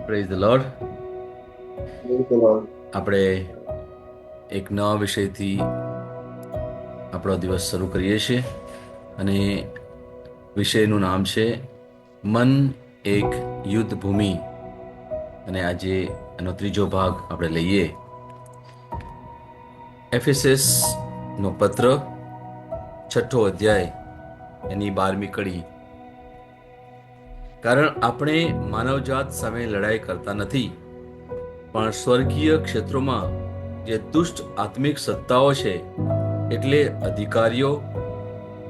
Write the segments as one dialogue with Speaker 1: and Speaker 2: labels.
Speaker 1: Praise the lord. આપણે એક નવા વિષયથી આપણો દિવસ શરૂ કરીએ છીએ અને વિષયનું નામ છે મન એક યુદ્ધ ભૂમિ. અને આજે એનો ત્રીજો ભાગ આપણે લઈએ. એફેસસ નો પત્ર 6 અધ્યાય એની 12મી કડી. કારણ આપણે માનવજાત સામે લડાઈ કરતા નથી, પણ સ્વર્ગીય ક્ષેત્રોમાં જે દુષ્ટ આત્મિક સત્તાઓ છે, એટલે અધિકારીઓ,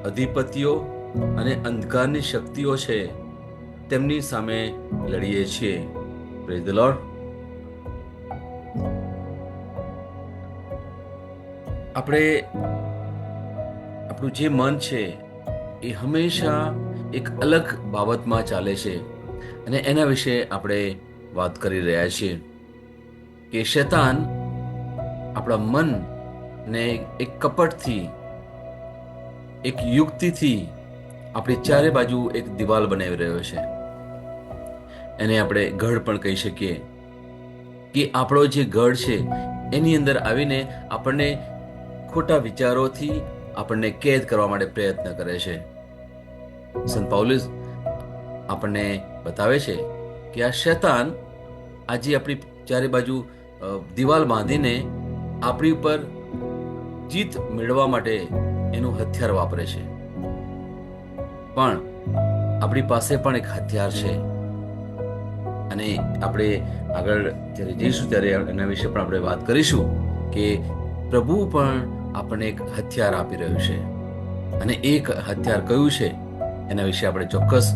Speaker 1: અધિપતિઓ અને અંધકારની શક્તિઓ છે, તેમની સામે લડીએ છીએ. Praise the lord. આપણું જે મન છે એ હંમેશા એક અલગ બાબતમાં ચાલે છે અને એના વિશે આપણે વાત કરી રહ્યા છીએ કે શૈતાન આપણા મનને એક કપટથી, એક યુક્તિથી આપણી ચારે બાજુ એક દિવાલ બનાવી રહ્યો છે. એને આપણે ગઢ પણ કહી શકીએ કે આપણો જે ગઢ છે એની અંદર આવીને આપણને ખોટા વિચારોથી આપણને કેદ કરવા માટે પ્રયત્ન કરે છે. સંત પૌલુસ આપણને બતાવે છે કે આ શૈતાન આજે આપણી ચારે બાજુ દિવાલ બાંધીને આપણી ઉપર જીત મેળવવા માટે એનું હથિયાર વાપરે છે. પણ આપણી પાસે પણ એક હથિયાર છે અને આપણે આગળ જ્યારે જઈશું ત્યારે એના વિશે પણ આપણે વાત કરીશું કે પ્રભુ પણ આપણને એક હથિયાર આપી રહ્યું છે અને એક હથિયાર કયું છે એના વિશે આપણે ચોક્કસ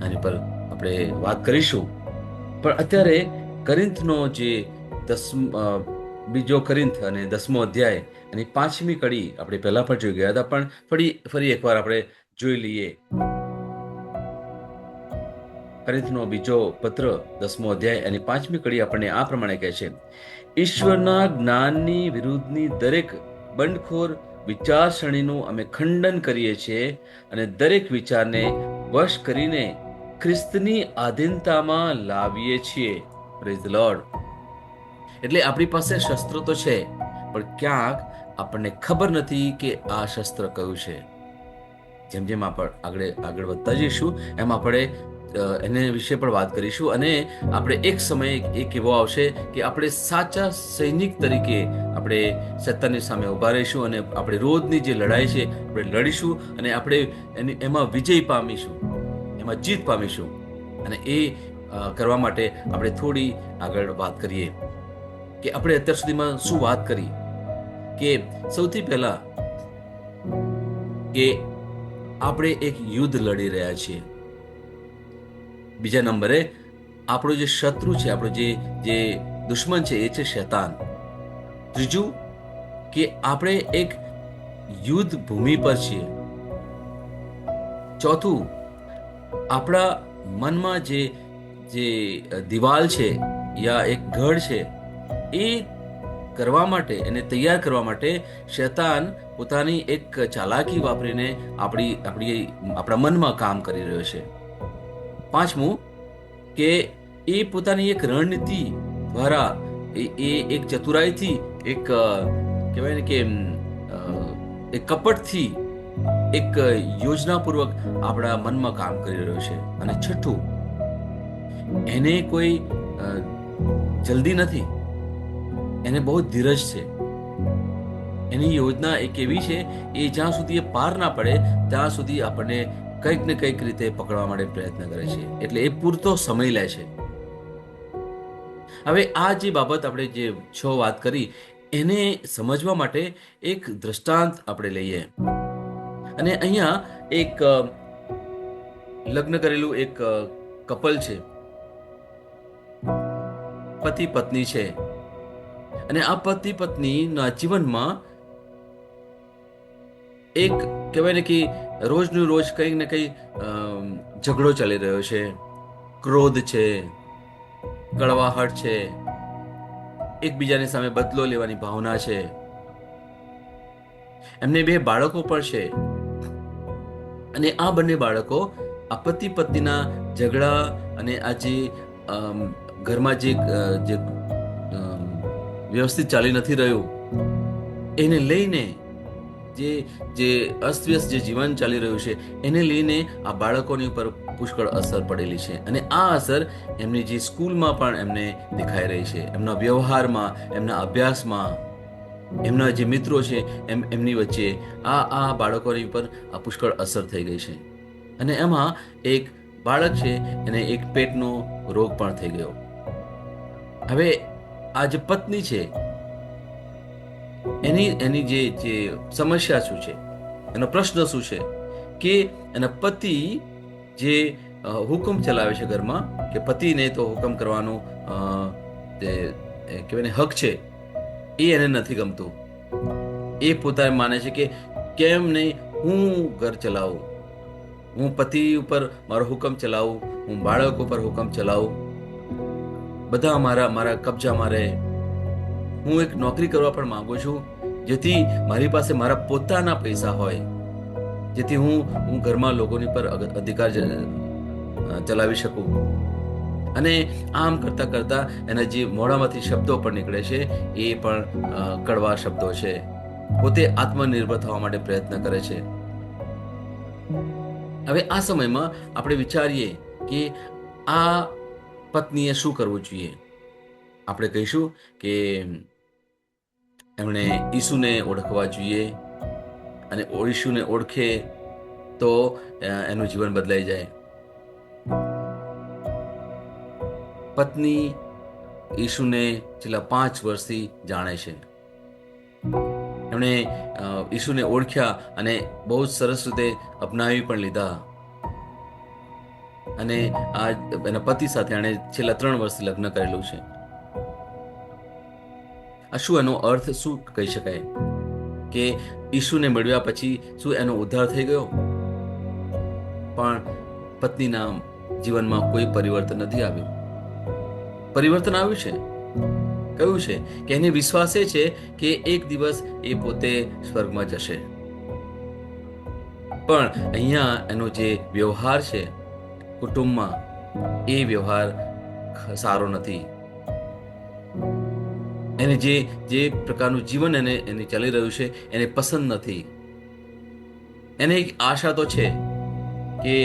Speaker 1: આની પર આપણે વાત કરીશું. પણ અત્યારે કરિન્થનો જે બીજો કરિન્થ અને 10મો અધ્યાય અને 5મી કડી આપણે પહેલા પણ જોઈ ગયા હતા, પણ ફરી એકવાર આપણે જોઈ લઈએ. કરિન્થનો બીજો પત્ર 10મો અધ્યાય અને 5મી કડી આપણને આ પ્રમાણે કહે છે: ઈશ્વરના જ્ઞાનની વિરુદ્ધની દરેક બંડખોર વિચારસરણીનું અમે ખંડન કરીએ છીએ અને દરેક વિચારને વશ કરીને ખ્રિસ્તની આધીનતામાં લાવીએ છીએ. Praise the lord. એટલે આપણી પાસે શસ્ત્ર તો છે, પણ ક્યાંક આપણને ખબર નથી કે આ શસ્ત્ર કયું છે. જેમ જેમ આપણે આગળ વધતા જઈશું એમ આપણે એને વિશે પણ વાત કરીશું અને આપણે એક સમય એક એવો આવશે કે આપણે સાચા સૈનિક તરીકે આપણે શૈતાનની સામે ઉભા રહીશું અને આપણે રોજની જે લડાઈ છે આપણે લડીશું અને આપણે એમાં વિજય પામીશું, એમાં જીત પામીશું. અને એ કરવા માટે આપણે થોડી આગળ વાત કરીએ કે આપણે અત્યાર સુધીમાં શું વાત કરી. કે સૌથી પહેલા કે આપણે એક યુદ્ધ લડી રહ્યા છીએ. બીજા નંબરે આપણો જે શત્રુ છે, આપણો જે દુશ્મન છે એ છે શૈતાન. ત્રીજું કે આપણે એક યુદ્ધ ભૂમિ પર છીએ. ચોથું, આપણા મનમાં જે દિવાલ છે યા એક ગઢ છે એ કરવા માટે, એને તૈયાર કરવા માટે શૈતાન પોતાની એક ચાલાકી વાપરીને આપણા મનમાં કામ કરી રહ્યો છે. પાંચમું કે એ પોતાની એક રણનીતિ દ્વારા એ એક ચતુરાઈથી, એક કહેવાય ને કે એક કપટથી, એક યોજનાપૂર્વક આપણા મનમાં કામ કરી રહ્યો છે. અને છઠ્ઠું, એને કોઈ જલ્દી નથી, એને બહુ ધીરજ છે. એની યોજના એક એવી છે એ જ્યાં સુધી એ પાર ના પડે ત્યાં સુધી આપણને કંઈક ને કંઈક રીતે પકડવા માટે પ્રયત્ન કરે છે. એટલે એ પૂરતો સમય લે છે. હવે આ જે બાબત આપણે જે 6 વાત કરી એને સમજવા માટે એક દ્રષ્ટાંત આપણે લઈએ. અને અહીંયા એક લગ્ન કરેલું એક કપલ છે, પતિ પત્ની છે. અને આ પતિ પત્નીના જીવનમાં એક કહેવાય ને કે રોજનું રોજ કંઈક ને કંઈ ઝઘડો ચાલી રહ્યો છે, ક્રોધ છે, કડવાહટ છે, એકબીજાની સામે બદલો લેવાની ભાવના છે. એમને 2 બાળકો પણ છે અને આ બંને બાળકો આ પતિ પત્નીના ઝઘડા અને આ જે ઘરમાં જે વ્યવસ્થિત ચાલી નથી રહ્યું એને લઈને જે જે અસ્તવ્યસ્ત જે જીવન ચાલી રહ્યું છે એને લઈને આ બાળકોની ઉપર પુષ્કળ અસર પડેલી છે. અને આ અસર એમની જે સ્કૂલમાં પણ એમને દેખાઈ રહી છે, એમના વ્યવહારમાં, એમના અભ્યાસમાં, એમના જે મિત્રો છે એમની વચ્ચે આ બાળકોની ઉપર આ પુષ્કળ અસર થઈ ગઈ છે. અને એમાં એક બાળક છે એને એક પેટનો રોગ પણ થઈ ગયો. હવે આ જે પત્ની છે એની જે સમસ્યા શું છે, એનો પ્રશ્ન શું છે કે એના પતિ જે હુકમ ચલાવે છે ઘરમાં, કે પતિને તો હુકમ કરવાનો તે કહેવાય ને હક છે, એ એને નથી ગમતું. એ પોતાને માને છે કે કેમ નહીં હું ઘર ચલાવું, હું પતિ ઉપર મારો હુકમ ચલાવું, હું બાળક ઉપર હુકમ ચલાવું, બધા મારા કબજામાં રહે. હું એક નોકરી કરવા પણ માંગુ છું જેથી મારી પાસે મારા પોતાના પૈસા હોય, જેથી હું ઘરમાં લોકોની પર અધિકાર ચલાવી શકું. અને આમ કરતા કરતા એના જે મોઢામાંથી શબ્દો પણ નીકળે છે એ પણ કડવા શબ્દો છે. પોતે આત્મનિર્ભર થવા માટે પ્રયત્ન કરે છે. હવે આ સમયમાં આપણે વિચારીએ કે આ પત્નીએ શું કરવું જોઈએ. આપણે કહીશું કે એમણે ઈસુને ઓળખવા જોઈએ, અને ઈસુને ઓળખે તો એનું જીવન બદલાઈ જાય. પત્ની ઈસુને છેલ્લા 5 વર્ષથી જાણે છે. એમણે ઈસુને ઓળખ્યા અને બહુ જ સરસ રીતે અપનાવી પણ લીધા. અને આ એના પતિ સાથે એણે છેલ્લા 3 વર્ષથી લગ્ન કરેલું છે. આ શું એનો અર્થ શું કહી શકાય કે ઈસુને મળ્યા પછી શું એનો ઉદ્ધાર થઈ ગયો? પણ પત્નીના જીવનમાં કોઈ પરિવર્તન નથી આવ્યું. પરિવર્તન આવ્યું છે, કયું છે કે એને વિશ્વાસ એ છે કે એક દિવસ એ પોતે સ્વર્ગમાં જશે. પણ અહીંયા એનો જે વ્યવહાર છે કુટુંબમાં, એ વ્યવહાર સારો નથી. એને જે પ્રકારનું જીવન એને ચાલી રહ્યું છે એને પસંદ નથી. એને એક આશા તો છે કે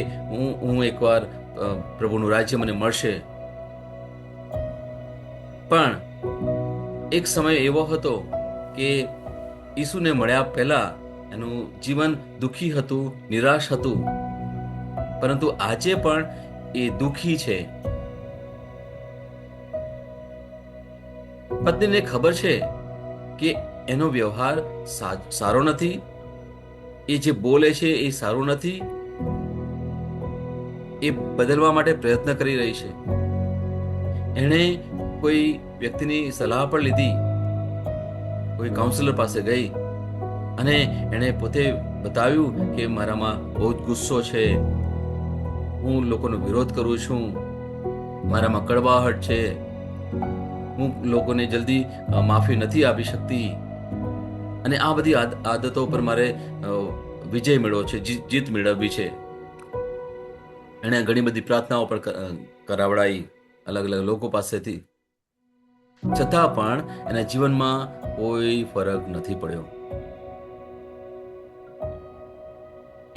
Speaker 1: હું એકવાર પ્રભુનું રાજ્ય મને મળશે. પણ એક સમય એવો હતો કે ઈસુને મળ્યા પહેલા એનું જીવન દુઃખી હતું, નિરાશ હતું. પરંતુ આજે પણ એ દુઃખી છે. પત્નીને ખબર છે કે એનો વ્યવહાર સારો નથી, એ જે બોલે છે એ સારું નથી. એ બદલવા માટે પ્રયત્ન કરી રહી છે. એણે કોઈ વ્યક્તિની સલાહ પણ લીધી, કોઈ કાઉન્સિલર પાસે ગઈ અને એણે પોતે બતાવ્યું કે મારામાં બહુ જ ગુસ્સો છે, હું લોકોનો વિરોધ કરું છું, મારામાં કડવાહટ છે, હું લોકોને જલ્દી માફી નથી આપી શકતી, અને આ બધી આદતો પર મારે વિજય મેળવવો છે, જીત મેળવવી છે. એણે ઘણી બધી પ્રાર્થનાઓ પણ કરાવડાવી અલગ અલગ લોકો પાસેથી, છતાં પણ એના જીવનમાં કોઈ ફરક નથી પડ્યો.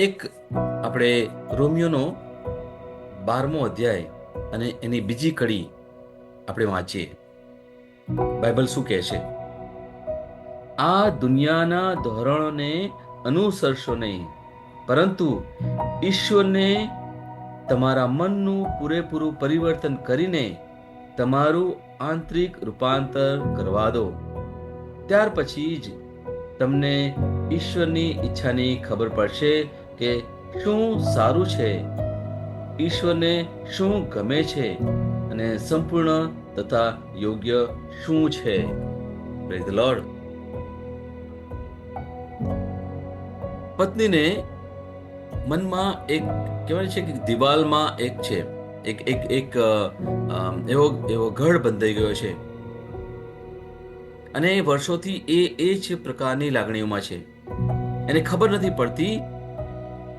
Speaker 1: એક આપણે રોમિયોનો 12મો અધ્યાય અને એની બીજી કડી આપણે વાંચીએ. બાઇબલ શું કહે છે? આ દુનિયાના ધોરણોને અનુસરશો નહીં, પરંતુ ઈશ્વરને તમારા મનનું પૂરેપૂરું પરિવર્તન કરીને તમારું આંતરિક રૂપાંતર કરવા દો. ત્યાર પછી જ તમને ઈશ્વરની ઈચ્છાની ખબર પડશે કે શું સારું છે, ઈશ્વરને શું ગમે છે અને સંપૂર્ણ તથા યોગ્ય શું છે. Praise the lord. પત્નીને મનમાં એક કહેવાય છે કે દિવાલમાં એક છે, એક એવો ગઢ બંધાઈ ગયો છે, અને વર્ષોથી એ જ પ્રકારની લાગણીઓમાં છે. એને ખબર નથી પડતી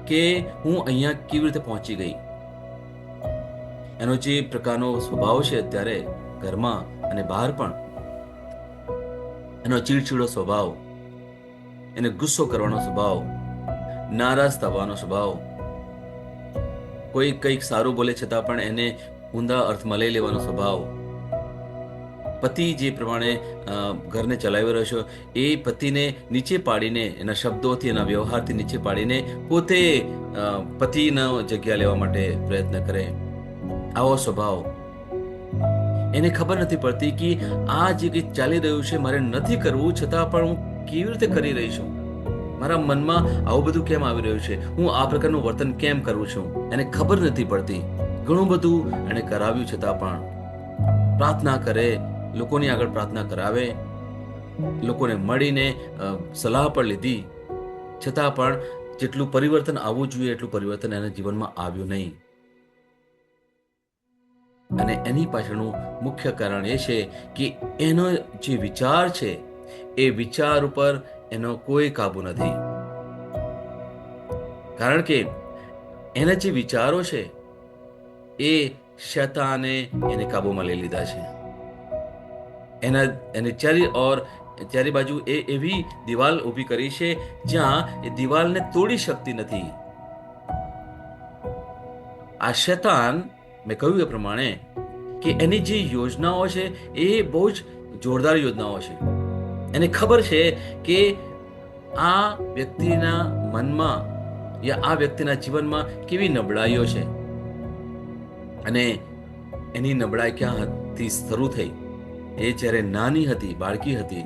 Speaker 1: કે હું અહીંયા કેવી રીતે પહોંચી ગઈ. એનો જે પ્રકારનો સ્વભાવ છે અત્યારે ઘરમાં અને બહાર પણ, એનો ચીડચીડો સ્વભાવ, એને ગુસ્સો કરવાનો સ્વભાવ, નારાજ થવાનો સ્વભાવ, કોઈ કંઈક સારું બોલે છતાં પણ એને ઊંધા અર્થમાં લઈ લેવાનો સ્વભાવ, પતિ જે પ્રમાણે ઘરને ચલાવી રહ્યો છે એ પતિને નીચે પાડીને, એના શબ્દોથી, એના વ્યવહારથી નીચે પાડીને પોતે પતિનો જગ્યા લેવા માટે પ્રયત્ન કરે, આવો સ્વભાવ. એને ખબર નથી પડતી કે આ જે કંઈ ચાલી રહ્યું છે મારે નથી કરવું, છતાં પણ હું કેવી રીતે કરી રહી છું, મારા મનમાં આવું બધું કેમ આવી રહ્યું છે, હું આ પ્રકારનું વર્તન કેમ કરું છું, એને ખબર નથી પડતી. ઘણું બધું એને કરાવ્યું છતાં પણ પ્રાર્થના કરે, લોકોની આગળ પ્રાર્થના કરાવે, લોકોને મળીને સલાહ પણ લીધી, છતાં પણ જેટલું પરિવર્તન આવવું જોઈએ એટલું પરિવર્તન એના જીવનમાં આવ્યું નહીં. અને એની પાછળનું મુખ્ય કારણ એ છે કે એનો જે વિચાર છે એ વિચાર ઉપર એનો કોઈ કાબુ નથી. કારણ કે એના જે વિચારો છે એ શૈતાને એને કાબુમાં લઈ લીધા છે. એને ચારે બાજુ એ એવી દિવાલ ઊભી કરી છે જ્યાં એ દિવાલને તોડી શકતી નથી. આ શૈતાન, મેં કહ્યું એ પ્રમાણે, કે એની જે યોજનાઓ છે એ બહુ જ જોરદાર યોજનાઓ છે. એને ખબર છે કે આ વ્યક્તિના મનમાં યા આ વ્યક્તિના જીવનમાં કેવી નબળાઈઓ છે, અને એની નબળાઈ ક્યાંથી શરૂ થઈ. એ જ્યારે નાની હતી, બાળકી હતી,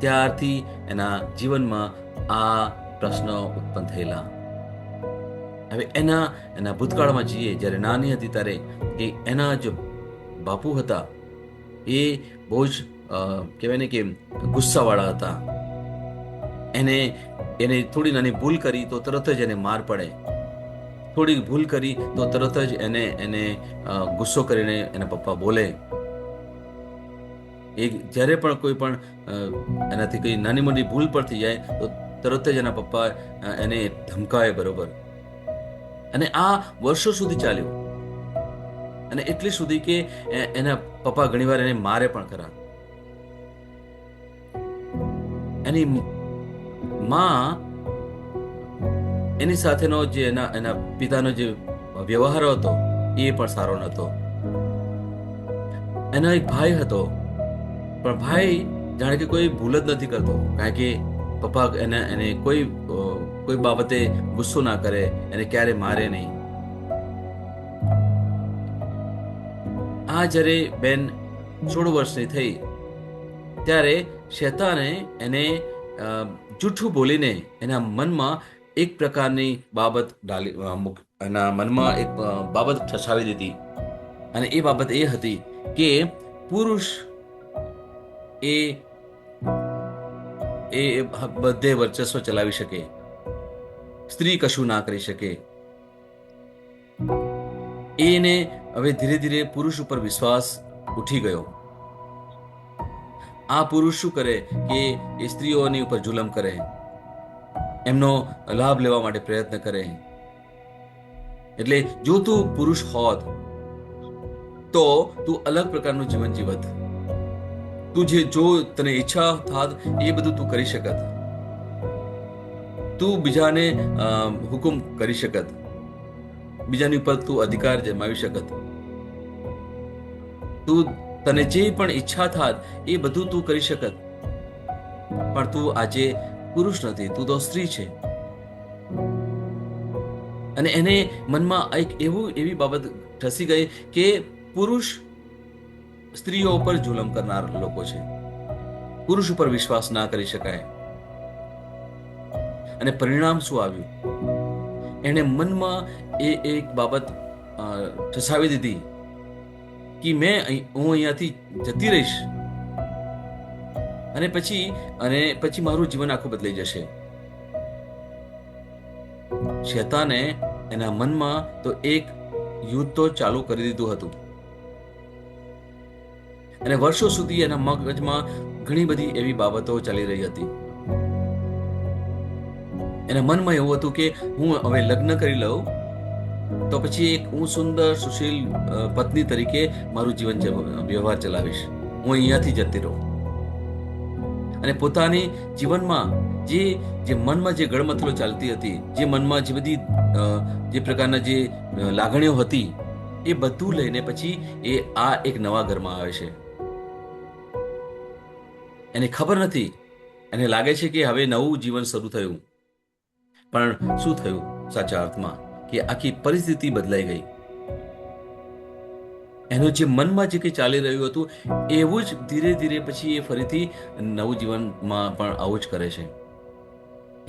Speaker 1: ત્યારથી એના જીવનમાં આ પ્રશ્નો ઉત્પન્ન થયેલા. હવે એના ભૂતકાળમાં જઈએ, જ્યારે નાની હતી ત્યારે એ એના જે બાપુ હતા એ બહુ જ કહેવાય ને કે ગુસ્સાવાળા હતા. એને થોડી નાની ભૂલ કરી તો તરત જ એને માર પડે, થોડી ભૂલ કરી તો તરત જ એને ગુસ્સો કરીને એના પપ્પા બોલે. એ જ્યારે પણ કોઈ પણ એનાથી કઈ નાની મોટી ભૂલ પર થઈ જાય તો તરત જ એના પપ્પા એને ધમકાવે, બરોબર. અને આ વર્ષો સુધી ચાલ્યું, અને એટલી સુધી કે એના પપ્પા ઘણીવાર એને મારે પણ ખરા. એની માં એની સાથેનો જે એના પિતાનો જે વ્યવહાર હતો એ પણ સારો નહોતો. એનો એક ભાઈ હતો, પણ ભાઈ જાણે કે કોઈ ભૂલ જ નથી કરતો, કારણ કે પપ્પા એને કોઈ બાબતે ગુસ્સો ના કરે, એને ક્યારે મારે નહીં. આ જ્યારે બેન 16 વર્ષની થઈ ત્યારે શૈતાને એને જૂઠું બોલીને એના મનમાં એક પ્રકારની બાબત એના મનમાં એક બાબત ઠસાવી દીધી. અને એ બાબત એ હતી કે પુરુષ એ બધે વર્ચસ્વ ચલાવી શકે, સ્ત્રી કશું ના કરી શકે. એને હવે ધીરે ધીરે પુરુષ ઉપર વિશ્વાસ ઉઠી ગયો. આ પુરુષ શું કરે કે એ સ્ત્રીઓની ઉપર જુલમ કરે, એમનો લાભ લેવા માટે પ્રયત્ન કરે. એટલે જો તું પુરુષ હોત તો તું અલગ પ્રકારનું જીવન જીવત. તું જો તને ઈચ્છા થાત એ બધું તું કરી શકત. તું બીજાને હુકમ કરી શકત, બીજાની ઉપર તું અધિકાર જમાવી શકત. તને જે પણ ઈચ્છા થાત એ બધું તું કરી શકત. પણ તું આજે પુરુષ નથી, તું તો સ્ત્રી છે. અને એને મનમાં એવી બાબત ઠસી ગઈ કે પુરુષ સ્ત્રીઓ ઉપર જુલમ કરનાર લોકો છે, પુરુષ ઉપર વિશ્વાસ ના કરી શકાય. અને પરિણામ શું આવ્યું? એને મનમાં એક બાબત ઠસાવી દીધી કે હું અહીંયાથી જતી રહીશ, અને પછી મારું જીવન આખું બદલાઈ જશે. શૈતાને એના મનમાં તો એક યુદ્ધ તો ચાલુ કરી દીધું હતું, અને વર્ષો સુધી એના મગજમાં ઘણી બધી એવી બાબતો ચાલી રહી હતી. એના મનમાં એવું હતું કે હું હવે લગ્ન કરી લઉં તો પછી એક હું સુંદર સુશીલ પત્ની તરીકે મારું વ્યવહાર ચલાવીશ, હું અહીંયાથી જતી રહું. અને પોતાની જીવનમાં જે જે મનમાં જે ગળમથલો ચાલતી હતી, જે મનમાં જે બધી જે પ્રકારના જે લાગણીઓ હતી, એ બધું લઈને પછી એ આ એક નવા ઘરમાં આવે છે. એને ખબર નથી, એને લાગે છે કે હવે નવું જીવન શરૂ થયું, પણ શું થયું સાચા અર્થમાં કે આખી પરિસ્થિતિ બદલાઈ ગઈ. એનું જે મનમાં જે કંઈ ચાલી રહ્યું હતું એવું જ ધીરે ધીરે પછી એ ફરીથી નવું જીવનમાં પણ આવું જ કરે છે.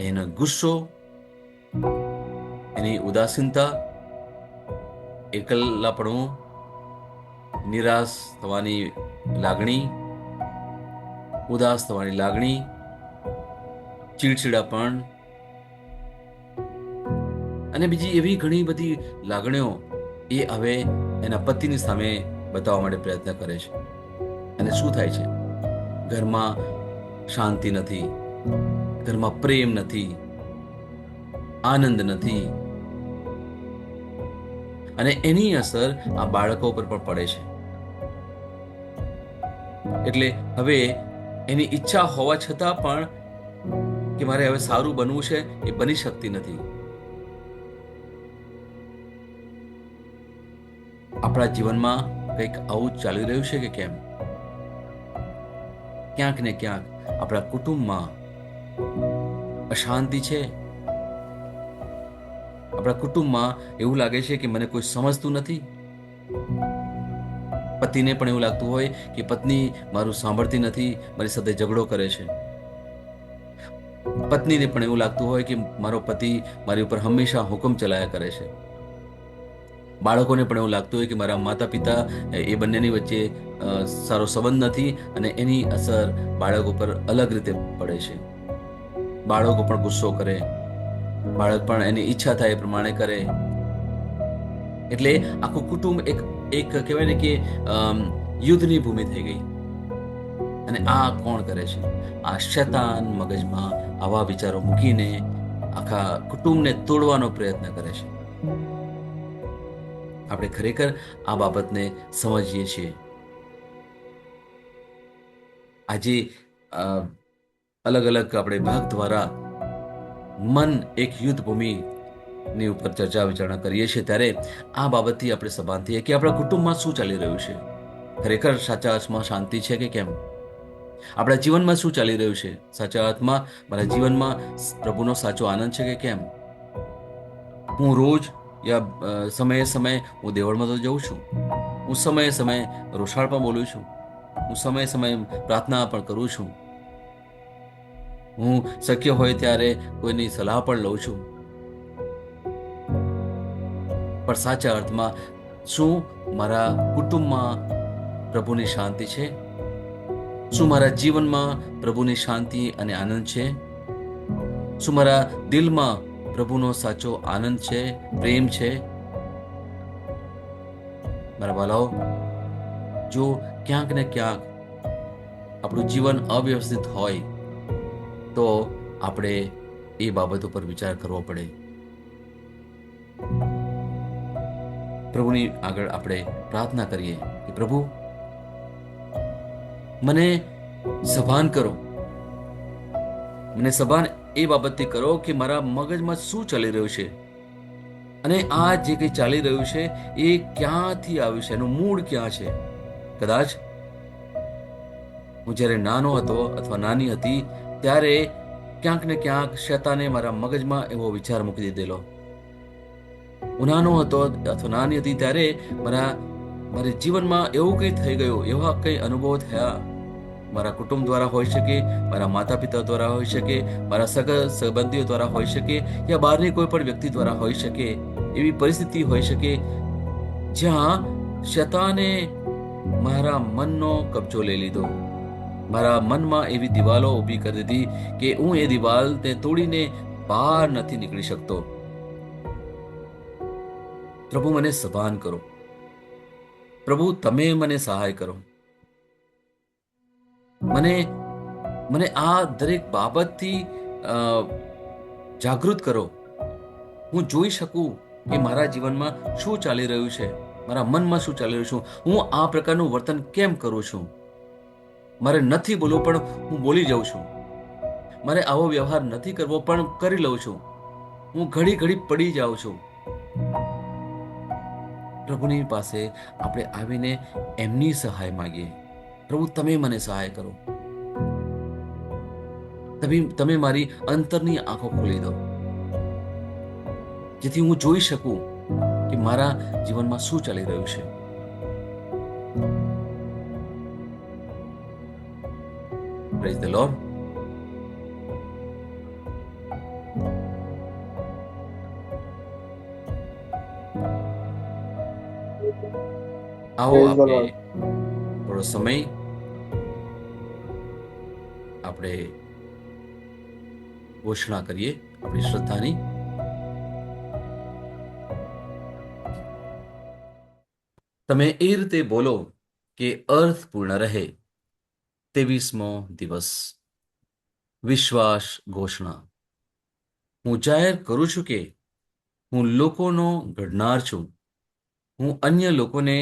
Speaker 1: એનો ગુસ્સો, એની ઉદાસીનતા, એકલાપણું, નિરાશ થવાની લાગણી, ઉદાસ થવાની લાગણી, ચીડચીડાપણ અને બીજી એવી ઘણી બધી લાગણીઓ એ હવે એના પતિની સામે બતાવવા માટે પ્રયત્ન કરે છે. અને શું થાય છે? ઘરમાં શાંતિ નથી, ઘરમાં પ્રેમ નથી, આનંદ નથી, અને એની અસર આ બાળકો પર પણ પડે છે. એટલે હવે એની ઈચ્છા હોવા છતાં પણ કે મારે હવે સારું બનવું છે, એ બની શકતી નથી. આપણા જીવનમાં કંઈક આવું જ ચાલી રહ્યું છે કે કેમ? ક્યાંક ને ક્યાંક આપણા કુટુંબમાં અશાંતિ છે. આપણા કુટુંબમાં એવું લાગે છે કે મને કોઈ સમજતું નથી. પતિને પણ એવું લાગતું હોય કે પત્ની મારું સાંભળતી નથી, મારી સાથે ઝઘડો કરે છે. પત્નીને પણ એવું લાગતું હોય કે મારો પતિ મારી ઉપર હંમેશા હુકમ ચલાયા કરે છે. બાળકોને પણ એવું લાગતું હોય કે મારા માતા પિતા એ બંનેની વચ્ચે સારો સંબંધ નથી, અને એની અસર બાળકો પર અલગ રીતે પડે છે. બાળકો પણ ગુસ્સો કરે, બાળક પણ એની ઈચ્છા થાય એ પ્રમાણે કરે. એટલે આખું કુટુંબ એક એક કહેવાય ને કે યુદ્ધની ભૂમિ થઈ ગઈ. અને આ કોણ કરે છે? આ શૈતાન મગજમાં આવા વિચારો મૂકીને આખા કુટુંબને તોડવાનો પ્રયત્ન કરે છે. આપણે ખરેખર આ બાબતને સમજીએ છીએ. આજે અલગ અલગ આપણે ભાગ દ્વારા મન એક યુદ્ધ ભૂમિની ઉપર ચર્ચા વિચારણા કરીએ છીએ, ત્યારે આ બાબતથી આપણે સભાન થઈએ કે આપણા કુટુંબમાં શું ચાલી રહ્યું છે. ખરેખર સાચા અર્થમાં શાંતિ છે કે કેમ? આપણા જીવનમાં શું ચાલી રહ્યું છે? સાચા અર્થમાં મારા જીવનમાં પ્રભુનો સાચો આનંદ છે કે કેમ? હું રોજ યા સમયે સમયે હું દેવળમાં તો જઉં છું, હું સમયે સમયે રોષાળ પણ બોલું છું, હું સમયે સમયે પ્રાર્થના પણ કરું છું, હું શક્ય હોય ત્યારે કોઈની સલાહ પણ લઉં છું. પણ સાચા અર્થમાં શું મારા કુટુંબમાં પ્રભુની શાંતિ છે? શું મારા જીવનમાં પ્રભુની શાંતિ અને આનંદ છે? શું મારા દિલમાં પ્રભુનો સાચો આનંદ છે, પ્રેમ છે? મારા વાલાઓ, જો ક્યાંક ને ક્યાંક આપણું જીવન અવ્યવસ્થિત હોય તો આપણે એ બાબતો પર વિચાર કરવો પડે. પ્રભુની આગળ આપણે પ્રાર્થના કરીએ કે પ્રભુ, મને સભાન કરો, મને સભાન એ બાબતથી કરો કે મારા મગજમાં શું ચાલી રહ્યું છે, અને આ જે કંઈ ચાલી રહ્યું છે એ ક્યાંથી આવ્યું છે, એનું મૂળ ક્યાં છે. કદાચ હું જ્યારે નાનો હતો અથવા નાની હતી ત્યારે ક્યાંક ને ક્યાંક શૈતાને મારા મગજમાં એવો વિચાર મૂકી દીધેલો. હું નાનો હતો અથવા નાની હતી ત્યારે મારા જીવનમાં એવું કંઈ થઈ ગયું, એવા કંઈ અનુભવ થયા, મારા કુટુંબ દ્વારા હોઈ શકે, મારા માતા પિતા દ્વારા હોઈ શકે, મારા સગા સંબંધીઓ દ્વારા હોઈ શકે, યા બહારની કોઈ પણ વ્યક્તિ દ્વારા હોઈ શકે. એવી પરિસ્થિતિ હોઈ શકે જ્યાં શૈતાને મારા મનનો કબજો લઈ લીધો, મારા મનમાં એવી દિવાલો ઊભી કરી દીધી કે હું એ દિવાલને તોડીને બહાર નથી નીકળી શકતો. પ્રભુ, મને સભાન કરો. પ્રભુ, તમે મને સહાય કરો. મને આ દરેક બાબતથી જાગૃત કરો. હું જોઈ શકું કે મારા જીવનમાં શું ચાલી રહ્યું છે, મારા મનમાં શું ચાલી રહ્યું છું, હું આ પ્રકારનું વર્તન કેમ કરું છું. મારે નથી બોલવું પણ હું બોલી જાઉં છું. મારે આવો વ્યવહાર નથી કરવો પણ કરી લઉં છું. હું ઘડી ઘડી પડી જાઉં છું. પ્રભુની પાસે આપણે આવીને એમની સહાય માંગીએ. પ્રભુ, તમે મને સહાય કરો. તમે મારી અંતરની આંખો ખોલી દો, જેથી હું જોઈ શકું કે મારા જીવનમાં શું ચાલી રહ્યું છે. Praise the lord. આવો
Speaker 2: Praise the
Speaker 1: આપણે
Speaker 2: Lord.
Speaker 1: થોડો સમય આપણે ઘોષણા કરીએ આપણી શ્રદ્ધાની. તમે એ રીતે બોલો કે અર્થપૂર્ણ રહે. 23મો દિવસ. વિશ્વાસ ઘોષણા. હું જાહેર કરું છું કે હું લોકોનો ઘડનાર છું. હું અન્ય લોકોને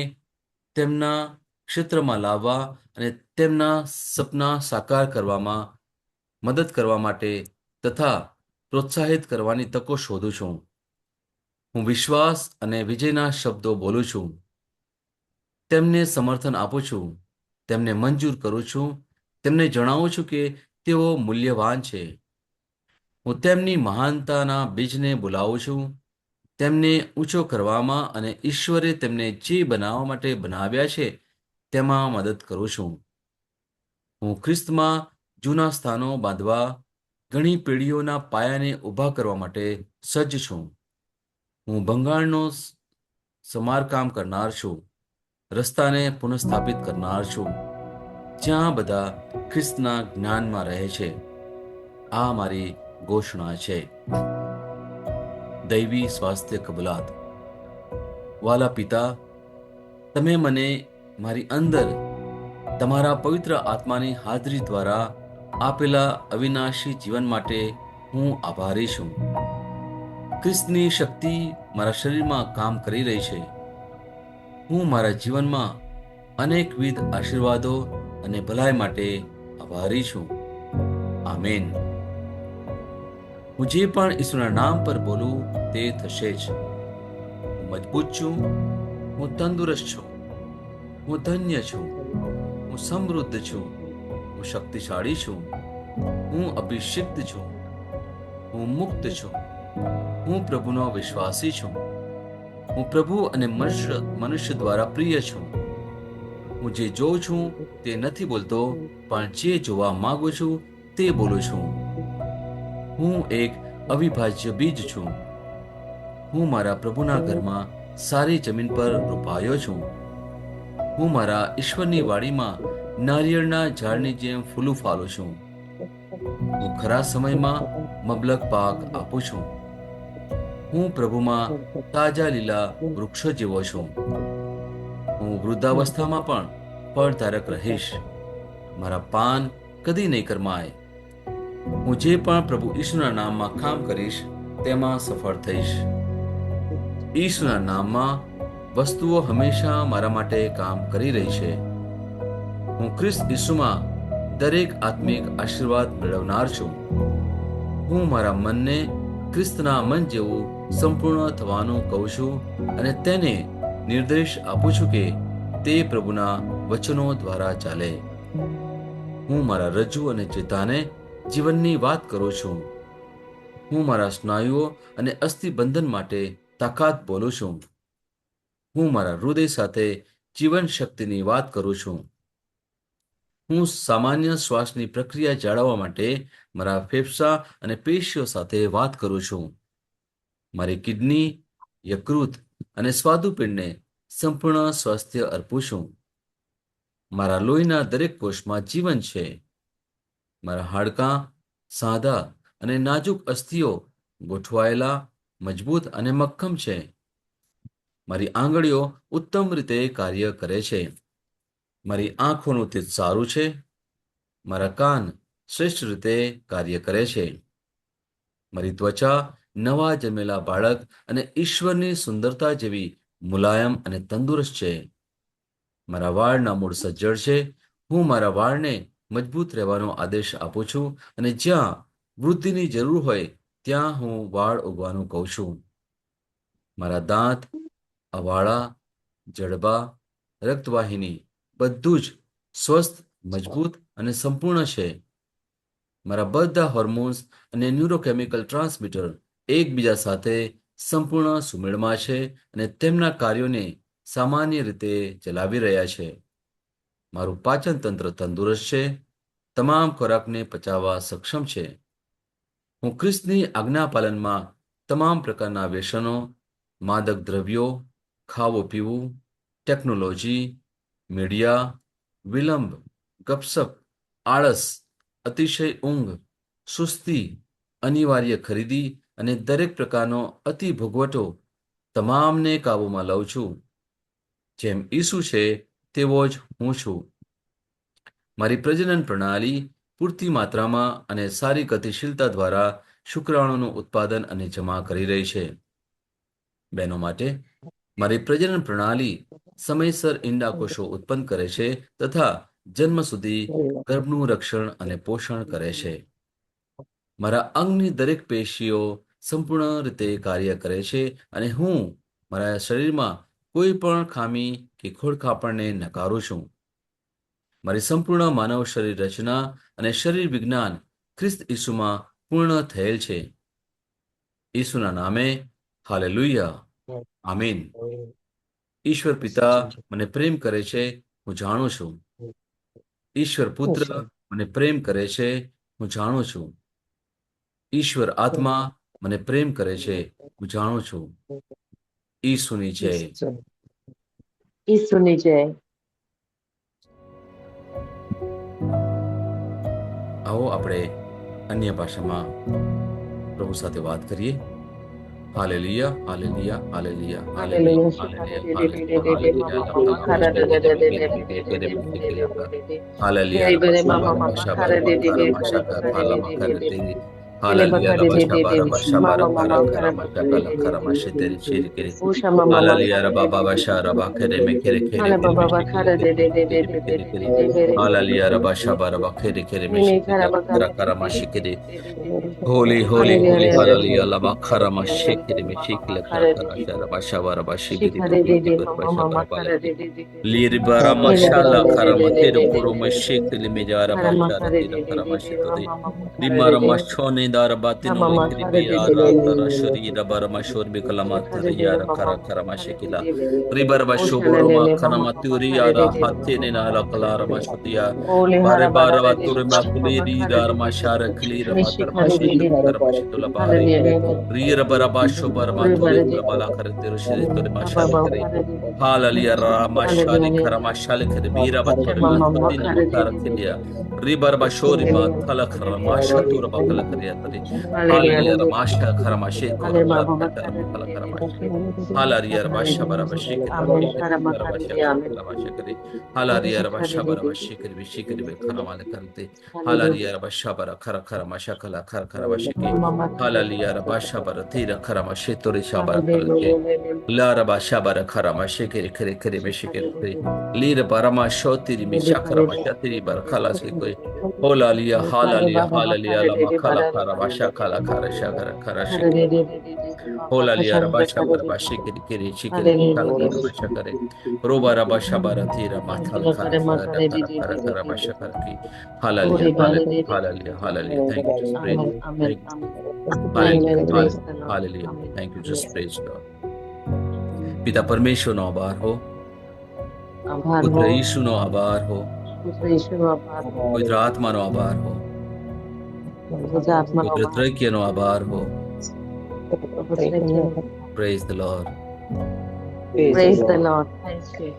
Speaker 1: તેમના ક્ષેત્રમાં લાવવા અને તેમના સપના સાકાર કરવામાં મદદ કરવા માટે તથા પ્રોત્સાહિત કરવાની તકો શોધું છું. હું વિશ્વાસ અને વિજયના શબ્દો બોલું છું. તેમને સમર્થન આપું છું. તેમને મંજૂર કરું છું. તેમને જણાવું છું કે તેઓ મૂલ્યવાન છે. હું તેમની મહાનતાના બીજને બોલાવું છું. તેમને ઊંચો કરવામાં અને ઈશ્વરે તેમને જે બનાવવા માટે બનાવ્યા છે તેમાં મદદ કરું છું. હું ખ્રિસ્તમાં જૂના સ્થાનો બાંધવા, ઘણી પેઢીઓના પાયાને ઊભા કરવા માટે સજ્જ છું. હું ભંગાણનો સમારકામ કરનાર છું. રસ્તાને પુનઃસ્થાપિત કરનાર છું, જ્યાં બધા ખ્રિસ્તના જ્ઞાનમાં રહે છે. આ મારી ઘોષણા છે. દૈવી સ્વાસ્થ્ય કબૂલાત. વાલા પિતા, તમે મને મારી અંદર તમારા પવિત્ર આત્માની હાજરી દ્વારા આપેલા અવિનાશી જીવન માટે હું આભારી છું. ખ્રિસ્તની શક્તિ મારા શરીરમાં કામ કરી રહી છે. હું મારા જીવનમાં અનેકવિધ આશીર્વાદો અને ભલાઈ માટે આભારી છું. આમેન. હું જે પણ ઈશ્વરના નામ પર બોલું તે થશે જ. હું મજબૂત છું. હું તંદુરસ્ત છું. હું ધન્ય છું. હું સમૃદ્ધ છું. હું શક્તિશાળી છું. હું અભિષિક્ત છું. હું મુક્ત છું. હું પ્રભુનો વિશ્વાસી છું. હું પ્રભુ અને મનુષ્ય દ્વારા પ્રિય છું. હું જે જોઉં છું તે નથી બોલતો, પણ જે જોવા માંગુ છું તે બોલું છું. હું એક અવિભાજ્ય બીજ છું. હું મારા પ્રભુના ઘરમાં સારી જમીન પર રોપાયો છું. હું મારા ઈશ્વરની વાડીમાં નારિયેળના ઝાડની જેમ ફૂલું ફાલું છું. હું ખરા સમયમાં મબલક પાક આપું છું. હું પ્રભુમાં તાજા લીલા વૃક્ષો જેવો છું. હું વૃદ્ધાવસ્થામાં પણ ફળધારક રહીશ. મારા પાન કદી નહીં કરમાય. હું જે પણ પ્રભુ ઈસુના નામમાં કામ કરીશ તેમાં સફળ થઈશ. ઈસુના નામમાં વસ્તુઓ હંમેશા મારા માટે કામ કરી રહી છે. હું ખ્રિસ્ત ઈસુમાં દરેક આત્મિક આશીર્વાદ મેળવનાર છું. હું મારા મનને ખ્રિસ્તના મન જેવું સંપૂર્ણ થવાનું કહું છું અને તેને નિર્દેશ આપું છું કે તે પ્રભુના વચનો દ્વારા ચાલે. હું મારા રજ્જુ અને ચેતાને જીવનની વાત કરું છું. હું મારા સ્નાયુઓ અને અસ્થિબંધન માટે તાકાત બોલું છું. હું મારા હૃદય સાથે જીવન શક્તિની વાત કરું છું. હું સામાન્ય શ્વાસની પ્રક્રિયા જાળવવા માટે મારા ફેફસા અને પેશીઓ સાથે વાત કરું છું. મારી કિડની, યકૃત અને સ્વાદુપિંડને સંપૂર્ણ સ્વાસ્થ્ય અર્પું છું. મારા લોહીના દરેક કોષમાં જીવન છે. મારા હાડકાં સાદા અને નાજુક અસ્થિઓ ગોઠવાયેલા, મજબૂત અને મક્કમ છે. મારી આંગળીઓ ઉત્તમ રીતે કાર્ય કરે છે. મારી આંખોનું તેજ સારું છે. મારા કાન શ્રેષ્ઠ રીતે કાર્ય કરે છે. મારી ત્વચા નવા જન્મેલા બાળક અને ઈશ્વરની સુંદરતા જેવી મુલાયમ અને તંદુરસ્ત છે. મારા વાળના મૂળ સજ્જડ છે. હું મારા વાળને મજબૂત રહેવાનો આદેશ આપું છું અને જ્યાં વૃદ્ધિની જરૂર હોય ત્યાં હું વાળ ઉગવાનું કહું છું. મારા દાંત, અવાળા, જડબા, રક્તવાહિની બધું જ સ્વસ્થ, મજબૂત અને સંપૂર્ણ છે. મારા બધા હોર્મોન્સ અને ન્યુરોકેમિકલ ટ્રાન્સમીટર એકબીજા સાથે સંપૂર્ણ સુમેળમાં છે અને તેમના કાર્યોને સામાન્ય રીતે ચલાવી રહ્યા છે. મારું પાચન તંત્ર તંદુરસ્ત છે, તમામ ખોરાકને પચાવવા સક્ષમ છે. હું ખ્રિસ્તની આજ્ઞાપાલનમાં તમામ પ્રકારના વ્યસનો, માદક દ્રવ્યો, ખાવું પીવું, ટેકનોલોજી, મીડિયા, વિલંબ, ગપસપ, આળસ, અતિશય ઊંઘ, સુસ્તી, અનિવાર્ય ખરીદી અને દરેક પ્રકારનો અતિ ભોગવટો તમામને કાબૂમાં લઉં છું. જેમ ઈસુ છે તેવો જ હું છું. મારી પ્રજનન પ્રણાલી પૂરતી માત્રામાં અને સારી ગતિશીલતા દ્વારા શુક્રાણુનું ઉત્પાદન અને જમા કરી રહી છે. બહેનો માટે મારી પ્રજનન પ્રણાલી સમયસર ઈંડા કોષો ઉત્પન્ન કરે છે તથા જન્મ સુધી ગર્ભનું રક્ષણ અને પોષણ કરે છે. મારા અંગની દરેક પેશીઓ સંપૂર્ણ રીતે કાર્ય કરે છે અને હું મારા શરીરમાં કોઈ પણ ખામી કે ખોડખાપણને નકારું છું. મારી સંપૂર્ણ માનવ શરીર રચના અને શરીર વિજ્ઞાન ખ્રિસ્ત ઈસુમાં પૂર્ણ થયેલ છે. ઈસુના નામે હાલેલુયા, આમીન. ઈશ્વર પિતા મને પ્રેમ કરે છે, હું જાણું છું. ઈશ્વર પુત્ર મને પ્રેમ કરે છે, હું જાણું છું. ઈશ્વર આત્મા મને પ્રેમ કરે છે, હું જાણું છું. ઈસુની જય.
Speaker 2: ઈસુની જય.
Speaker 1: આવો આપણે અન્ય ભાષામાં પ્રભુ સાથે વાત કરીએ. Hallelujah, hallelujah, hallelujah, hallelujah, hallelujah, Holy, holy, holy, hallelujah, lava karama shekere me shekele kara shara bashawara bashigiri bigiri bashawara balaki lir barama shala karama kero puro me shekele me jara bashara tira karama shitode rimara mashone dara batino likri be ara tara shurira barama shor be kalama tira yara kara karama shekila ribar bashoboro ma karama turi yara hattene nala kalara mashutiya bare bara baturi ma kuliri dara mashara klira matar Karabashitula Bari, Rira Barabasho Baramaturi, Bala Karatir, Shiritori Mashalikari, Halalia Ramashali Karamashali Kadibira Baturima, Tina Karatilia, Ribar Bashorima, Talakaramashatura Bakalakariatari, Halalia Ramasha Karamashi, Karamashi, Halaria Rabasha Barabashik, Karabashakari, Halaria Rabasha Barabashikari, Vishikari, Karamalakante, Halaria Rabashabara Karamasakala Karamasiki, Halalia Rabashabara Tira Karamashitori Shabara Kalake, La Rabashabara Karamashikari Kari Kari Mishikari, Lira Barama Shotiri Mishakaramashatiri Barakalasiki, Holalia, Halalia, Halalia, Lamakala Karamashakala Karashakara Karashiki, Holalia Rabasha Barabashikiri Kiri Shikiri Kalakaramasakari, Roba Rabashabara Tira Matal Karamashakaraki, Hallelujah, hallelujah, hallelujah, hallelujah. Thank you, just praise. Thank you. Hallelujah, hallelujah. Thank you, just praise God. પિતા પરમેશ્વરનો આભાર હો, પુત્ર ઈશુનો આભાર હો, પવિત્ર આત્માનો આભાર હો, પવિત્ર ત્રૈક્યનો આભાર હો. Praise the Lord.
Speaker 2: Praise the Lord. Thank you.